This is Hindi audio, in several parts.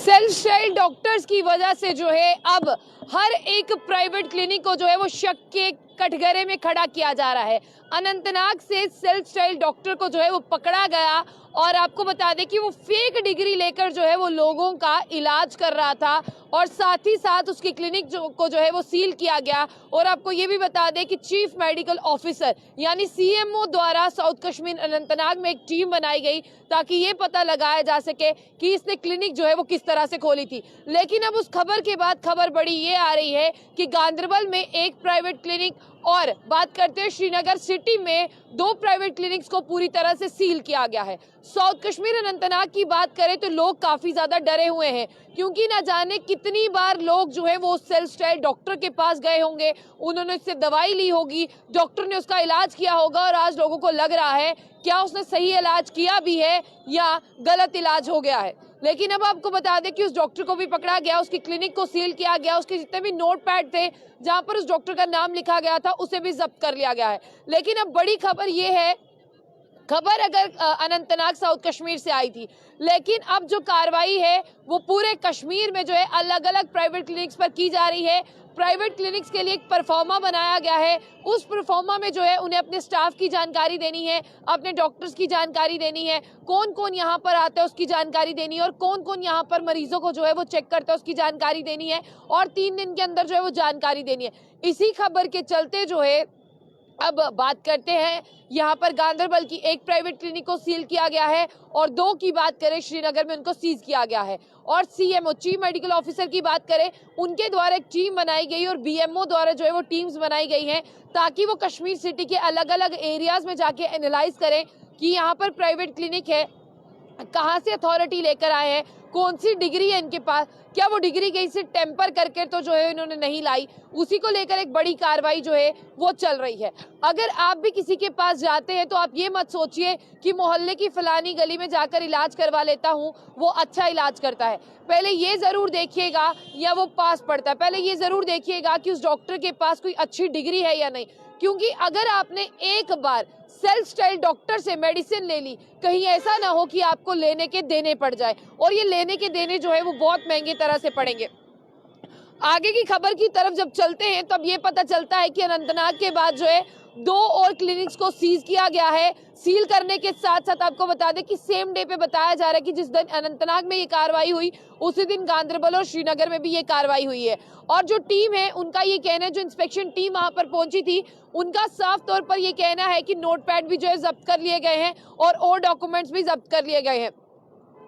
सेल्फ स्टाइल डॉक्टर्स की वजह से जो है अब हर एक प्राइवेट क्लिनिक को जो है वो शक के कटघरे में खड़ा किया जा रहा है। अनंतनाग से सेल्फ स्टाइल डॉक्टर को जो है वो पकड़ा गया और आपको बता दें कि वो फेक डिग्री लेकर जो है वो लोगों का इलाज कर रहा था और साथ ही साथ उसकी क्लिनिक को जो है वो सील किया गया। और आपको ये भी बता दें कि चीफ मेडिकल ऑफिसर यानी सीएमओ द्वारा साउथ कश्मीर अनंतनाग में एक टीम बनाई गई ताकि ये पता लगाया जा सके कि इसने क्लिनिक जो है वो किस तरह से खोली थी। लेकिन अब उस खबर के बाद खबर बड़ी ये आ रही है कि गांदरबल में एक प्राइवेट क्लिनिक और बात करते हैं श्रीनगर सिटी में 2 प्राइवेट क्लिनिक्स को पूरी तरह से सील किया गया है। साउथ कश्मीर अनंतनाग की बात करें तो लोग काफी ज्यादा डरे हुए हैं क्योंकि ना जाने कितनी बार लोग जो है वो सेल्फ स्टाइल डॉक्टर के पास गए होंगे, उन्होंने इससे दवाई ली होगी, डॉक्टर ने उसका इलाज किया होगा और आज लोगों को लग रहा है क्या उसने सही इलाज किया भी है या गलत इलाज हो गया है। लेकिन अब आपको बता दें कि उस डॉक्टर को भी पकड़ा गया, उसकी क्लिनिक को सील किया गया, उसके जितने भी नोट पैड थे जहां पर उस डॉक्टर का नाम लिखा गया था उसे भी जब्त कर लिया गया है। लेकिन अब बड़ी खबर ये है, खबर अगर अनंतनाग साउथ कश्मीर से आई थी, लेकिन अब जो कार्रवाई है वो पूरे कश्मीर में जो है अलग अलग प्राइवेट क्लिनिक्स पर की जा रही है। प्राइवेट क्लिनिक्स के लिए एक परफॉर्मा बनाया गया है, उस परफॉर्मा में जो है उन्हें अपने स्टाफ की जानकारी देनी है, अपने डॉक्टर्स की जानकारी देनी है, कौन कौन यहाँ पर आता है उसकी जानकारी देनी है और कौन कौन यहाँ पर मरीजों को जो है वो चेक करता है उसकी जानकारी देनी है और 3 दिन के अंदर जो है वो जानकारी देनी है। इसी खबर के चलते जो है अब बात करते हैं यहाँ पर गांदरबल की एक प्राइवेट क्लिनिक को सील किया गया है और 2 की बात करें श्रीनगर में उनको सीज किया गया है। और सीएमओ चीफ मेडिकल ऑफिसर की बात करें, उनके द्वारा एक टीम बनाई गई और बीएमओ द्वारा जो है वो टीम्स बनाई गई हैं ताकि वो कश्मीर सिटी के अलग अलग एरियाज में जाके एनालाइज करें कि यहाँ पर प्राइवेट क्लिनिक है, कहाँ से अथॉरिटी लेकर आए हैं, कौन सी डिग्री है इनके पास, क्या वो डिग्री कहीं से टेम्पर करके तो जो है इन्होंने नहीं लाई। उसी को लेकर एक बड़ी कार्रवाई जो है वो चल रही है। अगर आप भी किसी के पास जाते हैं तो आप ये मत सोचिए कि मोहल्ले की फलानी गली में जाकर इलाज करवा लेता हूँ वो अच्छा इलाज करता है। पहले ये जरूर देखिएगा या वो पास पड़ता है, पहले ये जरूर देखिएगा कि उस डॉक्टर के पास कोई अच्छी डिग्री है या नहीं। क्योंकि अगर आपने एक बार सेल्फ स्टाइल डॉक्टर से मेडिसिन ले ली, कहीं ऐसा ना हो कि आपको लेने के देने पड़ जाए और ये लेने के देने जो है वो बहुत महंगे तरह से पड़ेंगे। आगे की खबर की तरफ जब चलते हैं तब ये पता चलता है कि अनंतनाग के बाद जो है 2 और क्लिनिक्स को सीज किया गया है। सील करने के साथ साथ आपको बता दें कि सेम डे पे बताया जा रहा है कि जिस दिन अनंतनाग में ये कार्रवाई हुई उसी दिन गांदरबल और श्रीनगर में भी ये कार्रवाई हुई है। और जो टीम है उनका ये कहना है, जो इंस्पेक्शन टीम वहां पर पहुंची थी उनका साफ तौर पर ये कहना है कि नोटपैड भी जो है जब्त कर लिए गए हैं और डॉक्यूमेंट्स भी जब्त कर लिए गए हैं।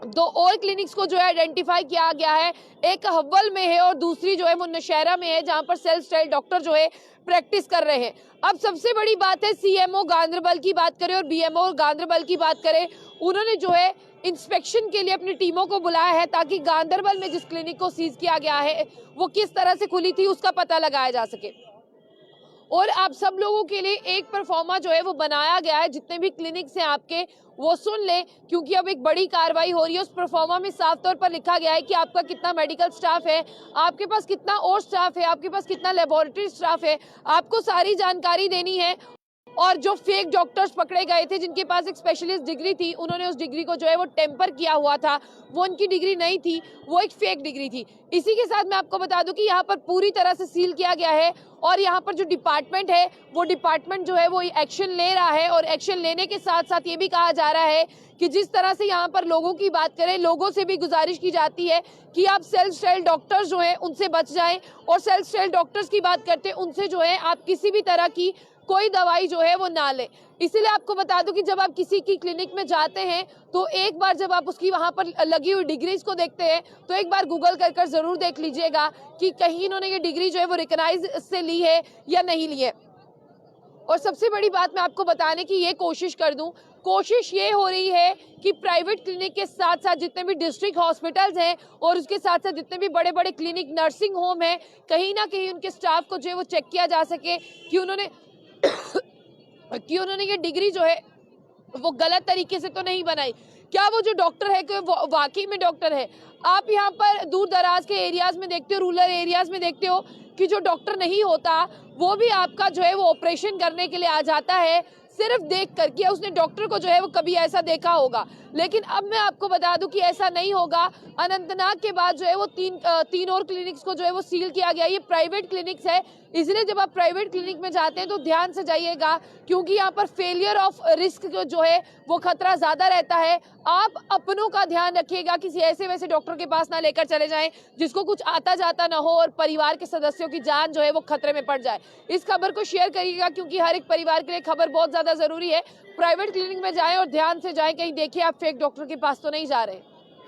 2 और क्लिनिक्स को जो है आइडेंटिफाई किया गया है, एक हव्वल में है और दूसरी जो है वो नौशहरा में है जहां पर सेल्फ स्टाइल डॉक्टर जो है प्रैक्टिस कर रहे हैं। अब सबसे बड़ी बात है, सीएमओ गांदरबल की बात करें और बीएमओ गांदरबल की बात करें, उन्होंने जो है इंस्पेक्शन के लिए अपनी टीमों को बुलाया है ताकि गांदरबल में जिस क्लिनिक को सीज किया गया है वो किस तरह से खुली थी उसका पता लगाया जा सके। और आप सब लोगों के लिए एक परफॉर्मा जो है वो बनाया गया है, जितने भी क्लिनिक्स हैं आपके वो सुन ले क्योंकि अब एक बड़ी कार्रवाई हो रही है। उस परफॉर्मा में साफ तौर पर लिखा गया है कि आपका कितना मेडिकल स्टाफ है, आपके पास कितना और स्टाफ है, आपके पास कितना लेबोरेटरी स्टाफ है, आपको सारी जानकारी देनी है। और जो फेक डॉक्टर्स पकड़े गए थे जिनके पास एक स्पेशलिस्ट डिग्री थी, उन्होंने उस डिग्री को जो है वो टेम्पर किया हुआ था, वो उनकी डिग्री नहीं थी, वो एक फेक डिग्री थी। इसी के साथ मैं आपको बता दूं कि यहाँ पर पूरी तरह से सील किया गया है और यहाँ पर जो डिपार्टमेंट है वो डिपार्टमेंट जो है वो एक्शन ले रहा है और एक्शन लेने के साथ साथ ये भी कहा जा रहा है कि जिस तरह से यहाँ पर लोगों की बात करें, लोगों से भी गुजारिश की जाती है कि आप सेल्फ स्टाइल डॉक्टर्स जो है उनसे बच जाएं और सेल्फ स्टाइल डॉक्टर्स की बात करते हैं उनसे जो है आप किसी भी तरह की कोई दवाई जो है वो ना ले। इसीलिए आपको बता दूं कि जब आप किसी की क्लिनिक में जाते हैं तो एक बार जब आप उसकी वहां पर लगी हुई डिग्रीज को देखते हैं तो एक बार गूगल कर जरूर देख लीजिएगा कि कहीं इन्होंने ये डिग्री जो है वो रिकॉग्नाइज से ली है या नहीं ली है। और सबसे बड़ी बात मैं आपको बताने की ये कोशिश कर दूं, कोशिश ये हो रही है कि प्राइवेट क्लिनिक के साथ साथ जितने भी डिस्ट्रिक्ट हॉस्पिटल्स हैं और उसके साथ साथ जितने भी बड़े बड़े क्लिनिक नर्सिंग होम हैं, कहीं ना कहीं उनके स्टाफ को जो है वो चेक किया जा सके कि उन्होंने ये डिग्री जो है वो गलत तरीके से तो नहीं बनाई, क्या वो जो डॉक्टर है कि वो वाकई में डॉक्टर है। आप यहाँ पर दूर दराज के एरियाज में देखते हो, रूरल एरियाज में देखते हो कि जो डॉक्टर नहीं होता वो भी आपका जो है वो ऑपरेशन करने के लिए आ जाता है, सिर्फ देख कर कि उसने डॉक्टर को जो है वो कभी ऐसा देखा होगा। लेकिन अब मैं आपको बता दूं कि ऐसा नहीं होगा। अनंतनाग के बाद जो है वो तीन और क्लिनिक्स को जो है वो सील किया गया। ये प्राइवेट क्लिनिक्स है, इसलिए जब आप प्राइवेट क्लिनिक में जाते हैं तो ध्यान से जाइएगा, क्योंकि यहाँ पर फेलियर ऑफ रिस्क जो है वो खतरा ज्यादा रहता है। आप अपनों का ध्यान रखिएगा, किसी ऐसे वैसे डॉक्टर के पास ना लेकर चले जाएं जिसको कुछ आता जाता ना हो और परिवार के सदस्यों की जान जो है वो खतरे में पड़ जाए। इस खबर को शेयर करिएगा, क्योंकि हर एक परिवार के लिए खबर बहुत ज्यादा जरूरी है। प्राइवेट क्लिनिक में जाएं और ध्यान से जाएं, कहीं देखिए आप फेक डॉक्टर के पास तो नहीं जा रहे।